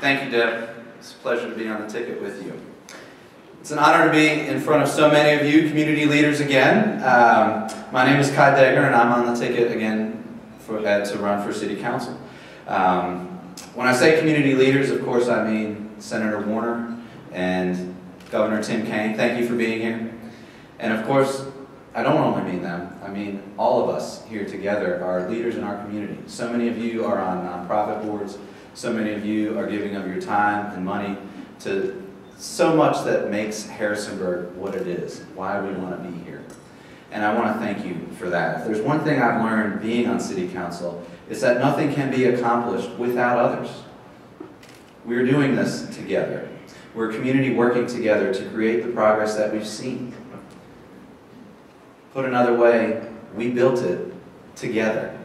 Thank you, Deb. It's a pleasure to be on the ticket with you. It's an honor to be in front of so many of you community leaders again. My name is Kai Degner, and I'm on the ticket again to run for City Council. When I say community leaders, of course, I mean Senator Warner and Governor Tim Kaine. Thank you for being here. And of course, I don't only mean them. I mean all of us here together are leaders in our community. So many of you are on nonprofit boards. So many of you are giving of your time and money to so much that makes Harrisonburg what it is, why we want to be here. And I want to thank you for that. If there's one thing I've learned being on City Council, it's that nothing can be accomplished without others. We're doing this together. We're a community working together to create the progress that we've seen. Put another way, we built it together.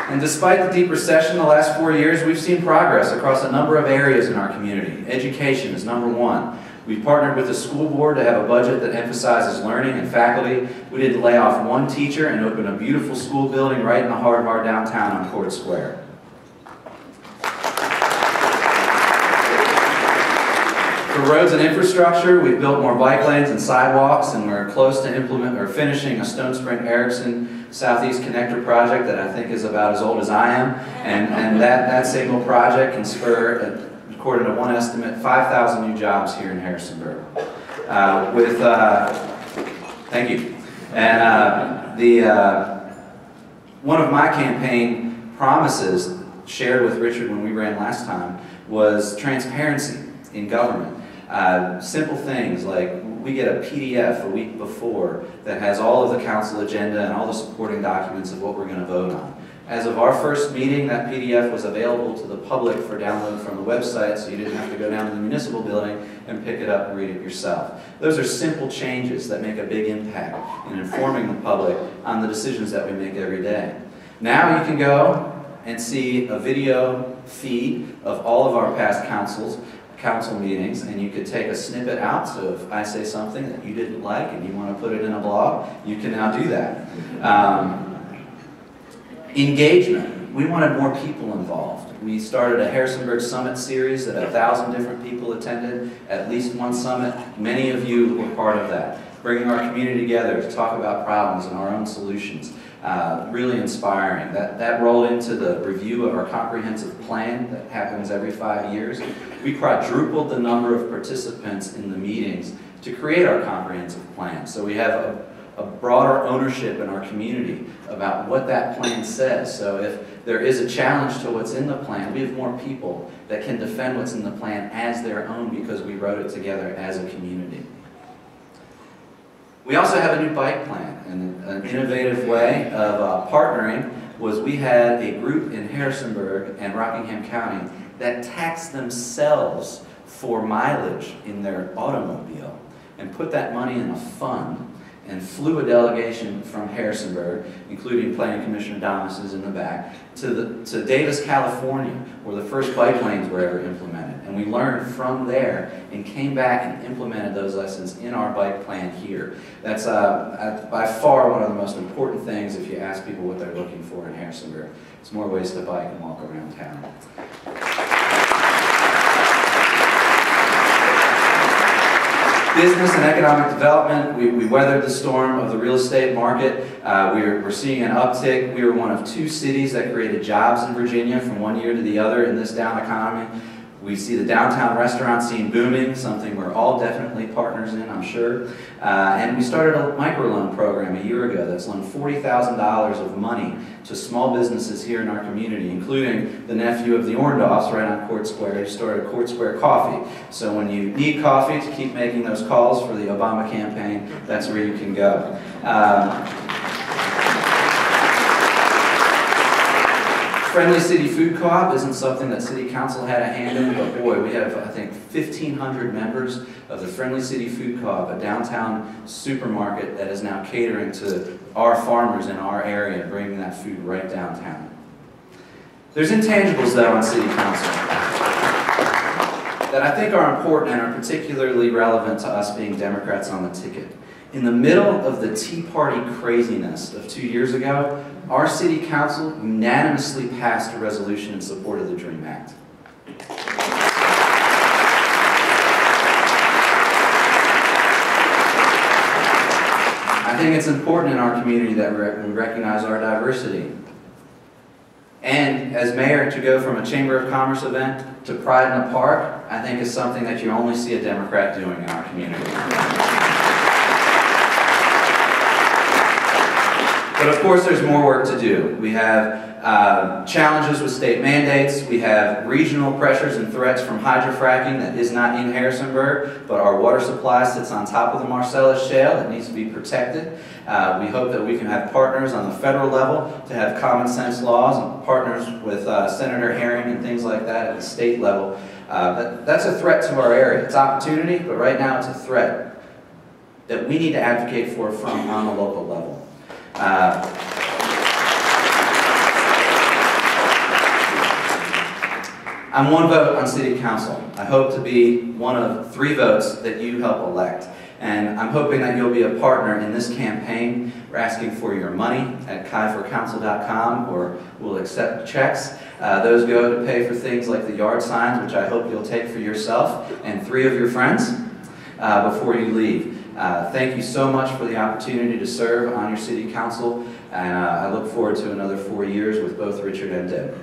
And despite the deep recession the last 4 years, we've seen progress across a number of areas in our community. Education is number one. We've partnered with the school board to have a budget that emphasizes learning and faculty. We did lay off one teacher and open a beautiful school building right in the heart of our downtown on Court Square. For roads and infrastructure, we've built more bike lanes and sidewalks, and we're close to finishing a Stone Spring Erickson Southeast Connector project that I think is about as old as I am. And that single project can spur, according to one estimate, 5,000 new jobs here in Harrisonburg. Thank you. And one of my campaign promises shared with Richard when we ran last time was transparency in government. Simple things like we get a PDF a week before that has all of the council agenda and all the supporting documents of what we're going to vote on. As of our first meeting, that PDF was available to the public for download from the website, so you didn't have to go down to the municipal building and pick it up and read it yourself. Those are simple changes that make a big impact in informing the public on the decisions that we make every day. Now you can go and see a video feed of all of our past council meetings, and you could take a snippet out. So if I say something that you didn't like and you want to put it in a blog, you can now do that. Engagement. We wanted more people involved. We started a Harrisonburg Summit series that 1,000 different people attended, at least one summit. Many of you were part of that. Bringing our community together to talk about problems and our own solutions. Really inspiring. That rolled into the review of our comprehensive plan that happens every 5 years. We quadrupled the number of participants in the meetings to create our comprehensive plan. So we have a broader ownership in our community about what that plan says. So if there is a challenge to what's in the plan, we have more people that can defend what's in the plan as their own because we wrote it together as a community. We also have a new bike plan, and an innovative way of partnering was we had a group in Harrisonburg and Rockingham County that taxed themselves for mileage in their automobile and put that money in a fund and flew a delegation from Harrisonburg, including Planning Commissioner Damas in the back, to Davis, California, where the first bike lanes were ever implemented. And we learned from there and came back and implemented those lessons in our bike plan here. That's by far one of the most important things if you ask people what they're looking for in Harrisonburg. It's more ways to bike and walk around town. Business and economic development, we weathered the storm of the real estate market. We're seeing an uptick. We were one of 2 cities that created jobs in Virginia from one year to the other in this down economy. We see the downtown restaurant scene booming, something we're all definitely partners in, I'm sure. And we started a microloan program a year ago that's loaned $40,000 of money to small businesses here in our community, including the nephew of the Orndorffs right on Court Square, who started Court Square Coffee. So when you need coffee to keep making those calls for the Obama campaign, that's where you can go. Friendly City Food Co-op isn't something that City Council had a hand in, but boy, we have, I think, 1,500 members of the Friendly City Food Co-op, a downtown supermarket that is now catering to our farmers in our area, bringing that food right downtown. There's intangibles, though, on City Council that I think are important and are particularly relevant to us being Democrats on the ticket. In the middle of the Tea Party craziness of 2 years ago, our city council unanimously passed a resolution in support of the DREAM Act. I think it's important in our community that we recognize our diversity. And as mayor, to go from a Chamber of Commerce event to Pride in a Park, I think is something that you only see a Democrat doing in our community. But of course there's more work to do. We have challenges with state mandates, we have regional pressures and threats from hydrofracking that is not in Harrisonburg, but our water supply sits on top of the Marcellus Shale that needs to be protected. We hope that we can have partners on the federal level to have common sense laws, and partners with Senator Herring and things like that at the state level. That's a threat to our area. It's opportunity, but right now it's a threat that we need to advocate for from on the local level. I'm one vote on City Council. I hope to be one of 3 votes that you help elect. And I'm hoping that you'll be a partner in this campaign. We're asking for your money at kaiforcouncil.com, or we'll accept checks. Those go to pay for things like the yard signs, which I hope you'll take for yourself and 3 of your friends before you leave. Thank you so much for the opportunity to serve on your city council, and I look forward to another 4 years with both Richard and Deb.